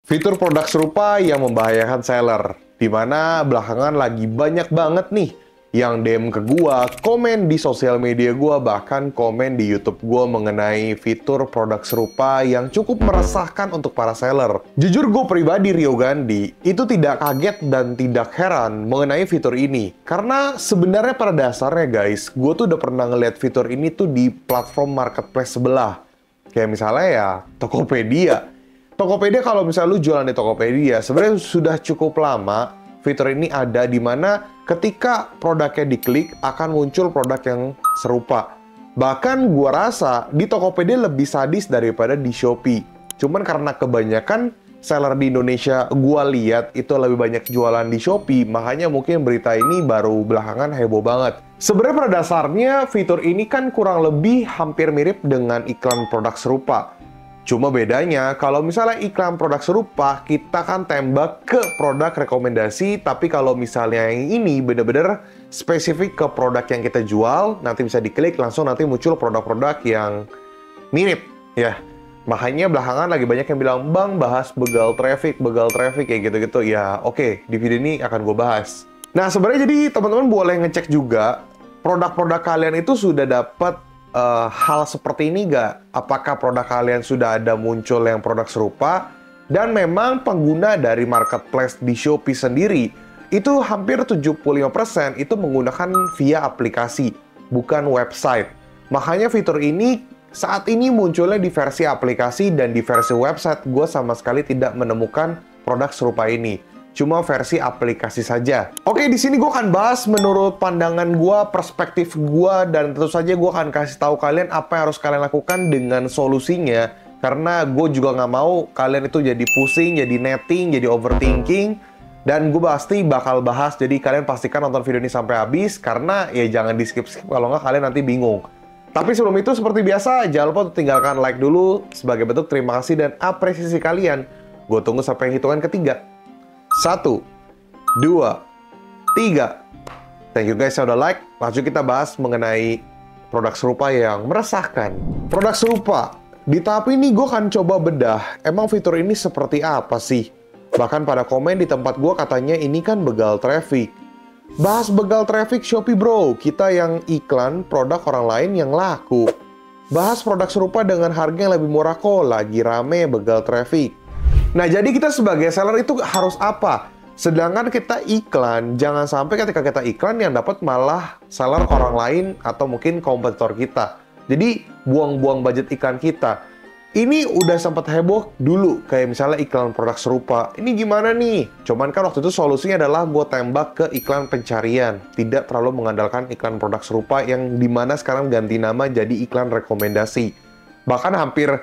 Fitur produk serupa yang membahayakan seller, di mana belakangan lagi banyak banget nih yang DM ke gua, komen di sosial media gua, bahkan komen di YouTube gua mengenai fitur produk serupa yang cukup meresahkan untuk para seller. Jujur gue pribadi, Rio Gandhi, itu tidak kaget dan tidak heran mengenai fitur ini. Karena sebenarnya pada dasarnya guys, gue tuh udah pernah ngeliat fitur ini tuh di platform marketplace sebelah. Kayak misalnya ya Tokopedia. Tokopedia, kalau misalnya lu jualan di Tokopedia, sebenarnya sudah cukup lama fitur ini ada, di mana ketika produknya diklik akan muncul produk yang serupa. Bahkan gua rasa di Tokopedia lebih sadis daripada di Shopee. Cuman karena kebanyakan seller di Indonesia gua lihat itu lebih banyak jualan di Shopee, makanya mungkin berita ini baru belakangan heboh banget. Sebenarnya pada dasarnya fitur ini kan kurang lebih hampir mirip dengan iklan produk serupa. Cuma bedanya, kalau misalnya iklan produk serupa, kita kan tembak ke produk rekomendasi, tapi kalau misalnya yang ini bener-bener spesifik ke produk yang kita jual, nanti bisa diklik, langsung nanti muncul produk-produk yang mirip, ya. Makanya belakangan lagi banyak yang bilang, Bang, bahas begal traffic, kayak gitu-gitu. Ya, oke, di video ini akan gue bahas. Nah, sebenarnya jadi teman-teman boleh ngecek juga, produk-produk kalian itu sudah dapat hal seperti ini nggak? Apakah produk kalian sudah ada muncul yang produk serupa? Dan memang pengguna dari marketplace di Shopee sendiri itu hampir 75% itu menggunakan via aplikasi, bukan website. Makanya fitur ini saat ini munculnya di versi aplikasi, dan di versi website gue sama sekali tidak menemukan produk serupa ini. Cuma versi aplikasi saja. Oke, di sini gue akan bahas menurut pandangan gue, perspektif gue, dan tentu saja gue akan kasih tahu kalian apa yang harus kalian lakukan dengan solusinya. Karena gue juga nggak mau kalian itu jadi pusing, jadi netting, jadi overthinking. Dan gue pasti bakal bahas, jadi kalian pastikan nonton video ini sampai habis, karena ya jangan di skip-skip, kalau nggak kalian nanti bingung. Tapi sebelum itu, seperti biasa, jangan lupa untuk tinggalkan like dulu sebagai bentuk terima kasih dan apresiasi kalian. Gue tunggu sampai hitungan ketiga. 1, 2, 3. Thank you guys yang udah like. Langsung kita bahas mengenai produk serupa yang meresahkan. Produk serupa. Di tahap ini gue akan coba bedah, emang fitur ini seperti apa sih? Bahkan pada komen di tempat gue katanya ini kan begal traffic. Bahas begal traffic Shopee bro, kita yang iklan produk orang lain yang laku. Bahas produk serupa dengan harga yang lebih murah kok, lagi rame begal traffic. Nah, jadi kita sebagai seller itu harus apa? Sedangkan kita iklan, jangan sampai ketika kita iklan yang dapat malah seller orang lain atau mungkin kompetitor kita. Jadi, buang-buang budget iklan kita. Ini udah sempat heboh dulu, kayak misalnya iklan produk serupa. Ini gimana nih? Cuman kan waktu itu solusinya adalah gue tembak ke iklan pencarian. Tidak terlalu mengandalkan iklan produk serupa yang dimana sekarang ganti nama jadi iklan rekomendasi. Bahkan hampir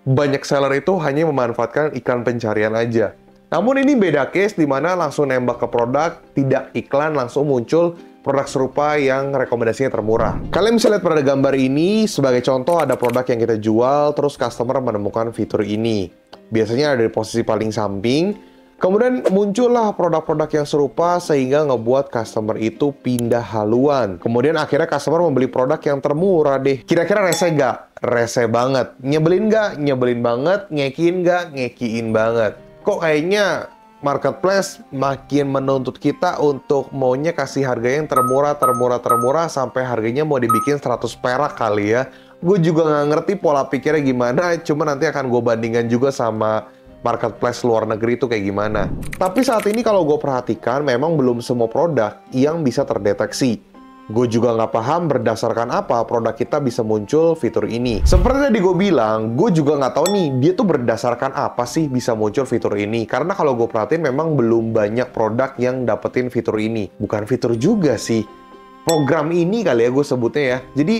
banyak seller itu hanya memanfaatkan iklan pencarian aja. Namun ini beda case, di mana langsung nembak ke produk, tidak iklan, langsung muncul produk serupa yang rekomendasinya termurah. Kalian bisa lihat pada gambar ini, sebagai contoh ada produk yang kita jual, terus customer menemukan fitur ini. Biasanya ada di posisi paling samping, kemudian muncullah produk-produk yang serupa sehingga ngebuat customer itu pindah haluan. Kemudian akhirnya customer membeli produk yang termurah deh. Kira-kira rese nggak? Rese banget. Nyebelin nggak? Nyebelin banget. Ngekiin nggak? Ngekiin banget. Kok kayaknya marketplace makin menuntut kita untuk maunya kasih harga yang termurah, sampai harganya mau dibikin 100 perak kali ya. Gue juga nggak ngerti pola pikirnya gimana, cuma nanti akan gue bandingkan juga sama marketplace luar negeri itu kayak gimana. Tapi saat ini kalau gue perhatikan, memang belum semua produk yang bisa terdeteksi. Gue juga nggak paham berdasarkan apa produk kita bisa muncul fitur ini. Seperti tadi gue bilang, gue juga nggak tahu nih, dia tuh berdasarkan apa sih bisa muncul fitur ini. Karena kalau gue perhatiin memang belum banyak produk yang dapetin fitur ini. Bukan fitur juga sih, program ini kali ya gue sebutnya ya. Jadi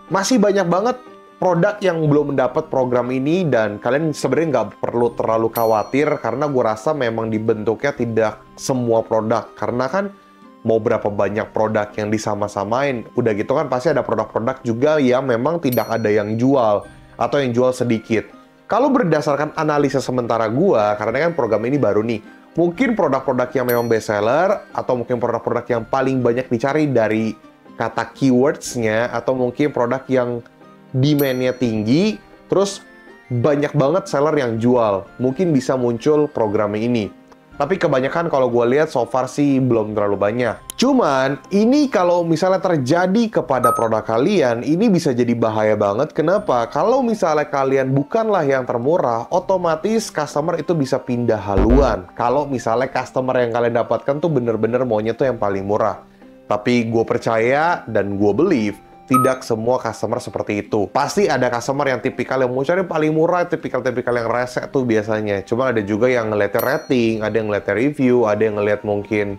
masih banyak banget produk yang belum mendapat program ini, dan kalian sebenarnya nggak perlu terlalu khawatir karena gue rasa memang dibentuknya tidak semua produk. Karena kan mau berapa banyak produk yang disama-samain, udah gitu kan pasti ada produk-produk juga yang memang tidak ada yang jual atau yang jual sedikit. Kalau berdasarkan analisa sementara gua, karena kan program ini baru nih, mungkin produk-produk yang memang best seller atau mungkin produk-produk yang paling banyak dicari dari kata keywords-nya, atau mungkin produk yang demand-nya tinggi, terus banyak banget seller yang jual. Mungkin bisa muncul program ini. Tapi kebanyakan kalau gue lihat so far sih belum terlalu banyak. Cuman, ini kalau misalnya terjadi kepada produk kalian, ini bisa jadi bahaya banget. Kenapa? Kalau misalnya kalian bukanlah yang termurah, otomatis customer itu bisa pindah haluan. Kalau misalnya customer yang kalian dapatkan tuh bener-bener maunya tuh yang paling murah. Tapi gue percaya dan gue believe, tidak semua customer seperti itu. Pasti ada customer yang tipikal yang mau cari paling murah, tipikal-tipikal yang rese tuh biasanya. Cuma ada juga yang ngeliat rating, ada yang ngeliat review, ada yang ngeliat mungkin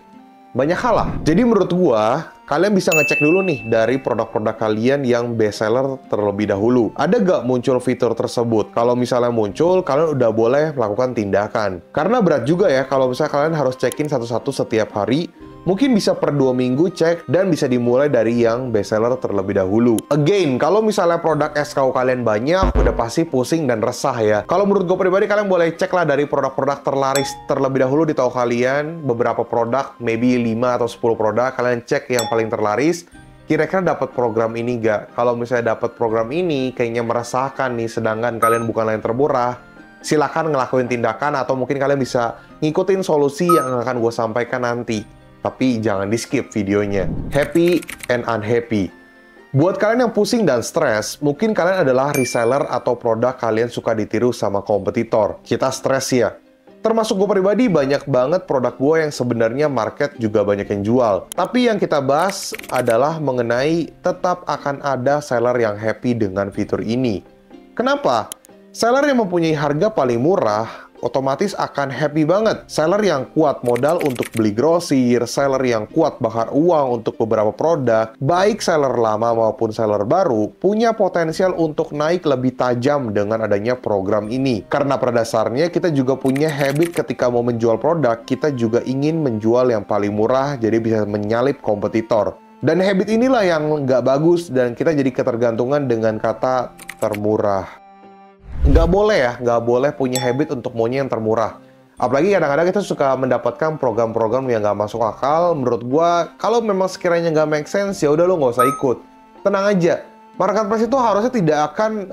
banyak hal lah. Jadi menurut gua, kalian bisa ngecek dulu nih dari produk-produk kalian yang best seller terlebih dahulu. Ada gak muncul fitur tersebut? Kalau misalnya muncul, kalian udah boleh melakukan tindakan. Karena berat juga ya kalau misalnya kalian harus cekin satu-satu setiap hari. Mungkin bisa per 2 minggu cek dan bisa dimulai dari yang best seller terlebih dahulu. Again, kalau misalnya produk SKU kalian banyak, udah pasti pusing dan resah ya. Kalau menurut gue pribadi, kalian boleh cek lah dari produk-produk terlaris terlebih dahulu di toko kalian. Beberapa produk, maybe 5 atau 10 produk, kalian cek yang paling terlaris. Kira-kira dapat program ini gak? Kalau misalnya dapat program ini, kayaknya meresahkan nih, sedangkan kalian bukanlah yang termurah. Silakan ngelakuin tindakan atau mungkin kalian bisa ngikutin solusi yang akan gue sampaikan nanti. Tapi jangan di-skip videonya. Happy and unhappy. Buat kalian yang pusing dan stres, mungkin kalian adalah reseller atau produk kalian suka ditiru sama kompetitor. Kita stres ya. Termasuk gue pribadi, banyak banget produk gue yang sebenarnya market juga banyak yang jual. Tapi yang kita bahas adalah mengenai tetap akan ada seller yang happy dengan fitur ini. Kenapa? Seller yang mempunyai harga paling murah otomatis akan happy banget. Seller yang kuat modal untuk beli grosir, seller yang kuat bakar uang untuk beberapa produk, baik seller lama maupun seller baru, punya potensial untuk naik lebih tajam dengan adanya program ini. Karena pada dasarnya kita juga punya habit ketika mau menjual produk, kita juga ingin menjual yang paling murah, jadi bisa menyalip kompetitor. Dan habit inilah yang nggak bagus dan kita jadi ketergantungan dengan kata termurah. Nggak boleh ya, nggak boleh punya habit untuk maunya yang termurah. Apalagi kadang-kadang kita suka mendapatkan program-program yang nggak masuk akal. Menurut gua, kalau memang sekiranya nggak make sense, ya udah lo nggak usah ikut. Tenang aja, marketplace itu harusnya tidak akan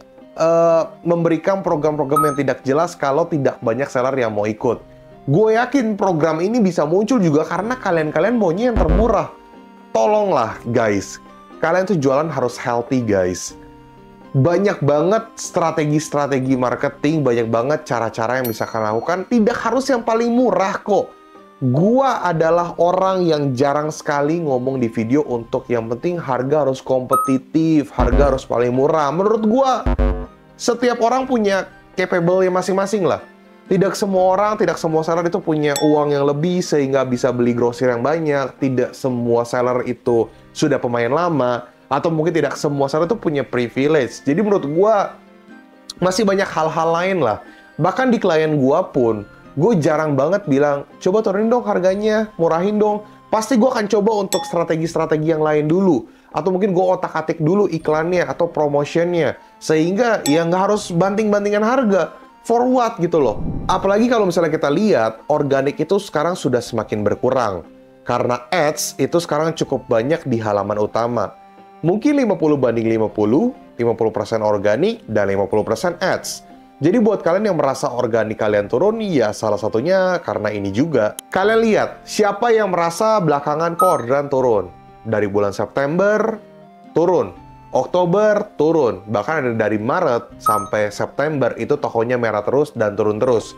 memberikan program-program yang tidak jelas kalau tidak banyak seller yang mau ikut. Gue yakin program ini bisa muncul juga karena kalian-kalian maunya yang termurah. Tolonglah guys, kalian tuh jualan harus healthy guys. Banyak banget strategi-strategi marketing, banyak banget cara-cara yang bisa kalian lakukan. Tidak harus yang paling murah kok. Gua adalah orang yang jarang sekali ngomong di video untuk yang penting harga harus kompetitif, harga harus paling murah. Menurut gua, setiap orang punya capable-nya masing-masing lah. Tidak semua orang, tidak semua seller itu punya uang yang lebih sehingga bisa beli grosir yang banyak. Tidak semua seller itu sudah pemain lama. Atau mungkin tidak semua seller itu punya privilege. Jadi menurut gua masih banyak hal-hal lain lah. Bahkan di klien gua pun, gue jarang banget bilang, coba turunin dong harganya, murahin dong. Pasti gue akan coba untuk strategi-strategi yang lain dulu. Atau mungkin gue otak-atik dulu iklannya atau promotionnya. Sehingga ya nggak harus banting-bantingan harga. For what gitu loh. Apalagi kalau misalnya kita lihat, organik itu sekarang sudah semakin berkurang. Karena ads itu sekarang cukup banyak di halaman utama. Mungkin 50/50, 50% organik dan 50% ads. Jadi buat kalian yang merasa organik kalian turun, ya salah satunya karena ini juga. Kalian lihat, siapa yang merasa belakangan kok orderan turun? Dari bulan September, turun. Oktober, turun. Bahkan ada dari Maret sampai September, itu tokonya merah terus dan turun terus.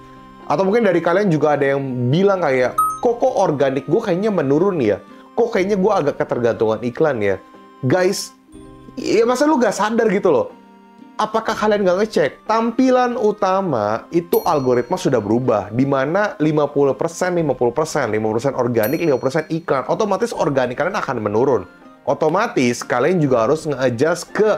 Atau mungkin dari kalian juga ada yang bilang kayak, kok organik gue kayaknya menurun ya? Kok kayaknya gue agak ketergantungan iklan ya? Guys, ya masa lu gak sadar gitu loh? Apakah kalian gak ngecek? Tampilan utama itu algoritma sudah berubah. Dimana 50%, 50% organik, 50% iklan. Otomatis organik kalian akan menurun. Otomatis kalian juga harus nge-adjust ke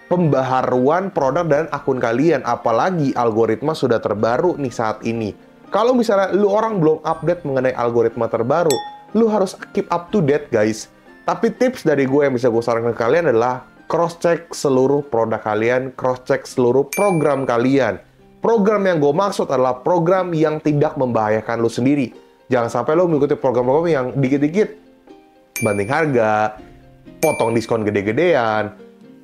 pembaharuan produk dan akun kalian. Apalagi algoritma sudah terbaru nih saat ini. Kalau misalnya lu orang belum update mengenai algoritma terbaru, lu harus keep up to date guys. Tapi tips dari gue yang bisa gue sarankan ke kalian adalah cross-check seluruh produk kalian, cross-check seluruh program kalian. Program yang gue maksud adalah program yang tidak membahayakan lu sendiri. Jangan sampai lu mengikuti program-program yang dikit-dikit banting harga, potong diskon gede-gedean,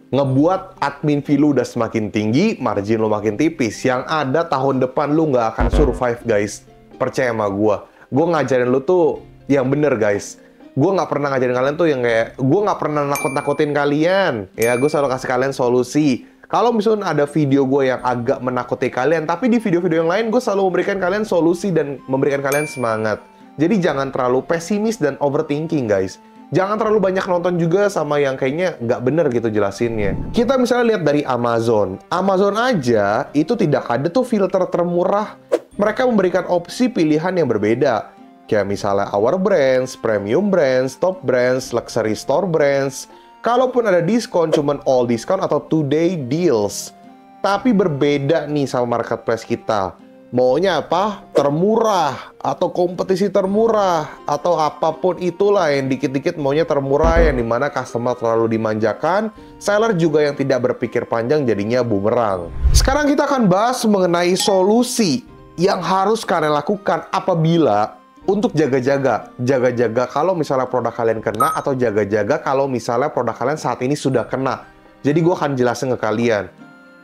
ngebuat admin fee lu udah semakin tinggi, margin lu makin tipis. Yang ada tahun depan lu nggak akan survive, guys. Percaya sama gue ngajarin lu tuh yang bener, guys. Gue nggak pernah ngajarin kalian tuh yang kayak, gue nggak pernah nakut-nakutin kalian. Ya, gue selalu kasih kalian solusi. Kalau misalnya ada video gue yang agak menakuti kalian, tapi di video-video yang lain gue selalu memberikan kalian solusi dan memberikan kalian semangat. Jadi jangan terlalu pesimis dan overthinking, guys. Jangan terlalu banyak nonton juga sama yang kayaknya nggak bener gitu jelasinnya. Kita misalnya lihat dari Amazon. Amazon aja itu tidak ada tuh filter termurah. Mereka memberikan opsi pilihan yang berbeda. Kayak misalnya Our Brands, Premium Brands, Top Brands, Luxury Store Brands. Kalaupun ada diskon, cuman all discount atau today deals. Tapi berbeda nih sama marketplace kita. Maunya apa? Termurah, atau kompetisi termurah, atau apapun itulah yang dikit-dikit maunya termurah, yang dimana customer terlalu dimanjakan, seller juga yang tidak berpikir panjang jadinya bumerang. Sekarang kita akan bahas mengenai solusi yang harus kalian lakukan apabila untuk jaga-jaga kalau misalnya produk kalian kena, atau jaga-jaga kalau misalnya produk kalian saat ini sudah kena. Jadi gue akan jelasin ke kalian.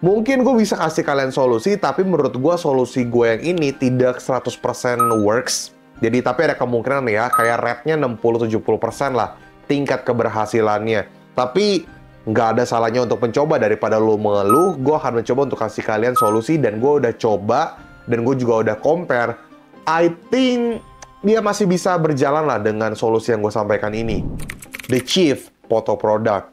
Mungkin gue bisa kasih kalian solusi, tapi menurut gue solusi gue yang ini tidak 100% works. Jadi tapi ada kemungkinan ya, kayak rate-nya 60-70% lah tingkat keberhasilannya. Tapi nggak ada salahnya untuk mencoba. Daripada lo mengeluh, gue akan mencoba untuk kasih kalian solusi. Dan gue udah coba, dan gue juga udah compare. I think dia masih bisa berjalan lah dengan solusi yang gue sampaikan ini. The Chief Foto Product.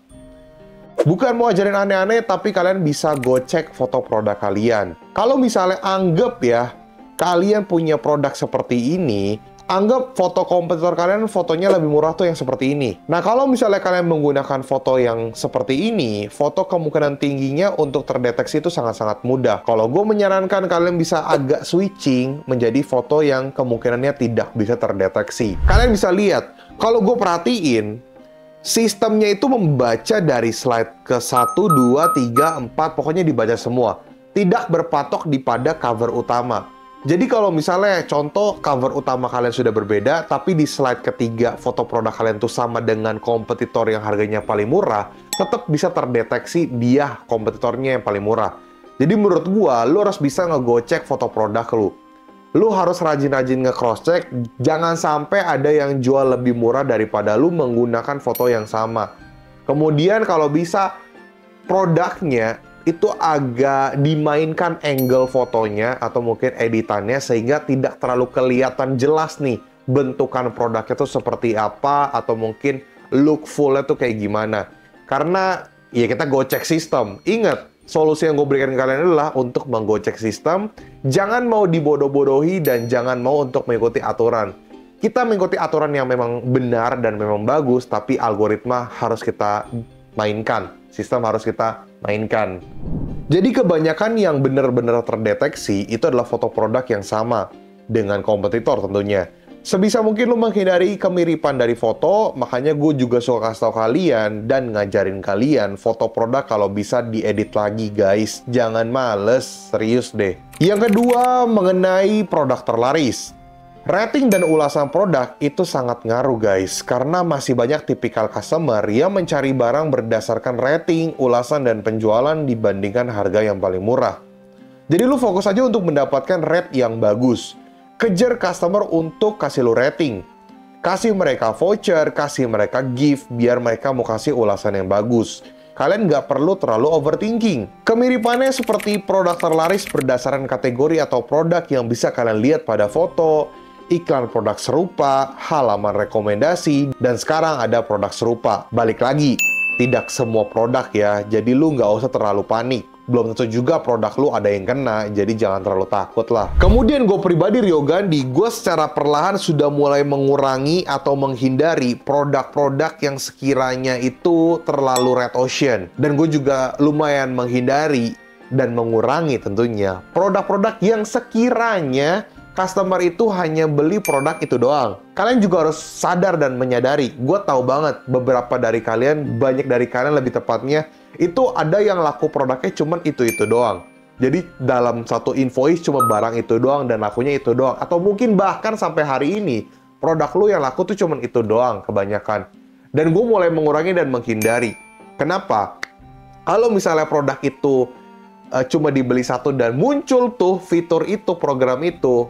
Bukan mau ajarin aneh-aneh, tapi kalian bisa gocek foto produk kalian. Kalau misalnya anggap ya, kalian punya produk seperti ini, anggap foto kompetitor kalian fotonya lebih murah tuh yang seperti ini. Nah, kalau misalnya kalian menggunakan foto yang seperti ini, foto kemungkinan tingginya untuk terdeteksi itu sangat-sangat mudah. Kalau gue menyarankan kalian bisa agak switching menjadi foto yang kemungkinannya tidak bisa terdeteksi. Kalian bisa lihat, kalau gue perhatiin, sistemnya itu membaca dari slide ke 1, 2, 3, 4, pokoknya dibaca semua. Tidak berpatok di pada cover utama. Jadi kalau misalnya contoh cover utama kalian sudah berbeda, tapi di slide ketiga foto produk kalian tuh sama dengan kompetitor yang harganya paling murah, tetap bisa terdeteksi dia kompetitornya yang paling murah. Jadi menurut gua, lu harus bisa ngegocek foto produk lu. Lu harus rajin-rajin nge-cross-check, jangan sampai ada yang jual lebih murah daripada lu menggunakan foto yang sama. Kemudian kalau bisa, produknya itu agak dimainkan angle fotonya atau mungkin editannya sehingga tidak terlalu kelihatan jelas nih bentukan produknya tuh seperti apa atau mungkin look full-nya tuh kayak gimana. Karena ya kita gocek sistem. Ingat, solusi yang gue berikan ke kalian adalah untuk menggocek sistem. Jangan mau dibodoh-bodohi dan jangan mau untuk mengikuti aturan. Kita mengikuti aturan yang memang benar dan memang bagus, tapi algoritma harus kita mainkan. Sistem harus kita mainkan. Jadi kebanyakan yang benar-benar terdeteksi itu adalah foto produk yang sama dengan kompetitor tentunya. Sebisa mungkin lo menghindari kemiripan dari foto, makanya gue juga suka kasih tau kalian dan ngajarin kalian foto produk kalau bisa diedit lagi, guys. Jangan males, serius deh. Yang kedua, mengenai produk terlaris. Rating dan ulasan produk itu sangat ngaruh, guys, karena masih banyak tipikal customer yang mencari barang berdasarkan rating, ulasan, dan penjualan dibandingkan harga yang paling murah. Jadi lu fokus aja untuk mendapatkan rate yang bagus. Kejar customer untuk kasih lu rating. Kasih mereka voucher, kasih mereka gift, biar mereka mau kasih ulasan yang bagus. Kalian nggak perlu terlalu overthinking. Kemiripannya seperti produk terlaris berdasarkan kategori atau produk yang bisa kalian lihat pada foto, iklan produk serupa, halaman rekomendasi, dan sekarang ada produk serupa. Balik lagi, tidak semua produk ya, jadi lu nggak usah terlalu panik. Belum tentu juga produk lu ada yang kena, jadi jangan terlalu takut lah. Kemudian gue pribadi, Rio Gandhi, gue secara perlahan sudah mulai mengurangi atau menghindari produk-produk yang sekiranya itu terlalu red ocean. Dan gue juga lumayan menghindari dan mengurangi tentunya produk-produk yang sekiranya customer itu hanya beli produk itu doang. Kalian juga harus sadar dan menyadari, gue tahu banget beberapa dari kalian, banyak dari kalian lebih tepatnya, itu ada yang laku produknya cuman itu doang. Jadi dalam satu invoice cuma barang itu doang dan lakunya itu doang. Atau mungkin bahkan sampai hari ini, produk lu yang laku tuh cuman itu doang kebanyakan. Dan gue mulai mengurangi dan menghindari. Kenapa? Kalau misalnya produk itu cuma dibeli satu dan muncul tuh fitur itu, program itu,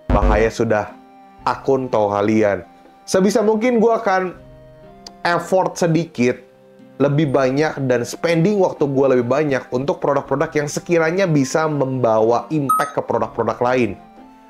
bahaya sudah. Akun tahu kalian. Sebisa mungkin gue akan effort sedikit, lebih banyak, dan spending waktu gue lebih banyak untuk produk-produk yang sekiranya bisa membawa impact ke produk-produk lain.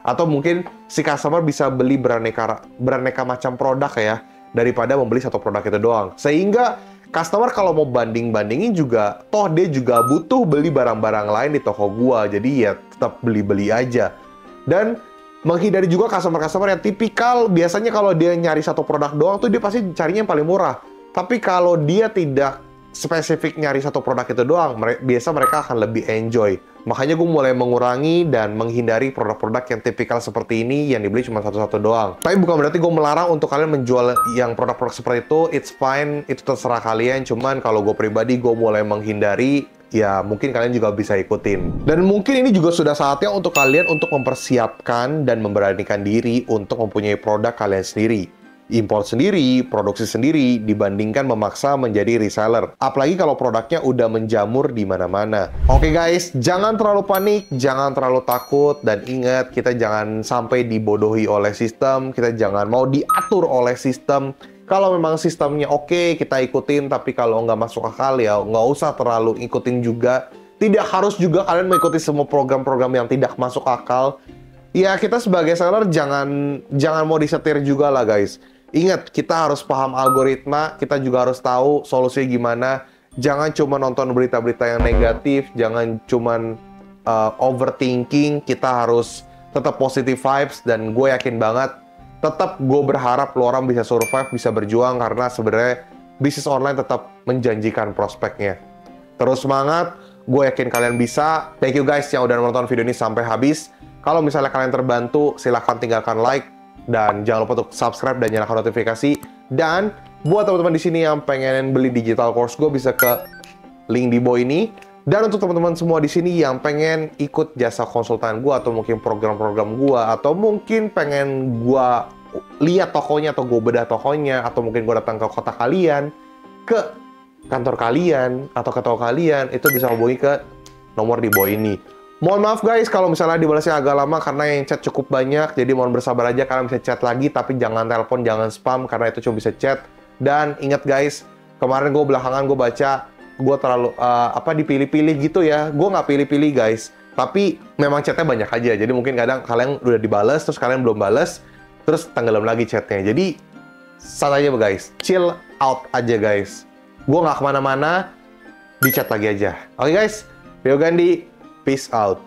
Atau mungkin si customer bisa beli beraneka macam produk ya, daripada membeli satu produk itu doang. Sehingga customer kalau mau banding-bandingin juga, toh dia juga butuh beli barang-barang lain di toko gua. Jadi ya tetap beli-beli aja. Dan menghindari juga customer-customer yang tipikal, biasanya kalau dia nyari satu produk doang tuh dia pasti carinya yang paling murah. Tapi kalau dia tidak spesifik nyari satu produk itu doang, biasa mereka akan lebih enjoy. Makanya gue mulai mengurangi dan menghindari produk-produk yang tipikal seperti ini yang dibeli cuma satu-satu doang. Tapi bukan berarti gue melarang untuk kalian menjual yang produk-produk seperti itu. It's fine, itu terserah kalian. Cuman kalau gue pribadi, gue mulai menghindari. Ya, mungkin kalian juga bisa ikutin. Dan mungkin ini juga sudah saatnya untuk kalian untuk mempersiapkan dan memberanikan diri untuk mempunyai produk kalian sendiri. Import sendiri, produksi sendiri, dibandingkan memaksa menjadi reseller. Apalagi kalau produknya udah menjamur di mana-mana. Oke guys, jangan terlalu panik, jangan terlalu takut, dan ingat, kita jangan sampai dibodohi oleh sistem, kita jangan mau diatur oleh sistem. Kalau memang sistemnya oke, kita ikutin, tapi kalau nggak masuk akal ya nggak usah terlalu ikutin juga. Tidak harus juga kalian mengikuti semua program-program yang tidak masuk akal. Ya, kita sebagai seller jangan mau disetir juga lah guys. Ingat, kita harus paham algoritma, kita juga harus tahu solusinya gimana. Jangan cuma nonton berita-berita yang negatif, jangan cuma overthinking, kita harus tetap positive vibes, dan gue yakin banget tetap gue berharap lo orang bisa survive, bisa berjuang, karena sebenarnya bisnis online tetap menjanjikan prospeknya. Terus semangat, gue yakin kalian bisa. Thank you guys yang udah nonton video ini sampai habis. Kalau misalnya kalian terbantu, silahkan tinggalkan like, dan jangan lupa untuk subscribe dan nyalakan notifikasi. Dan buat teman-teman di sini yang pengen beli digital course gue, bisa ke link di bawah ini. Dan untuk teman-teman semua di sini yang pengen ikut jasa konsultan gue, atau mungkin program-program gue, atau mungkin pengen gue lihat tokonya, atau gue bedah tokonya, atau mungkin gue datang ke kota kalian, ke kantor kalian, atau ke toko kalian, itu bisa hubungi ke nomor di bawah ini. Mohon maaf guys kalau misalnya dibalasnya agak lama karena yang chat cukup banyak, jadi mohon bersabar aja, kalian bisa chat lagi, tapi jangan telepon, jangan spam, karena itu cuma bisa chat. Dan ingat guys, kemarin gue belakangan gue baca, gue terlalu dipilih-pilih gitu ya. Gue nggak pilih-pilih guys, tapi memang chatnya banyak aja. Jadi mungkin kadang kalian udah dibales, terus kalian belum bales, terus tenggelam lagi chatnya. Jadi santai aja guys, chill out aja guys. Gue nggak kemana-mana, di chat lagi aja. Oke guys, Rio Gandhi, peace out.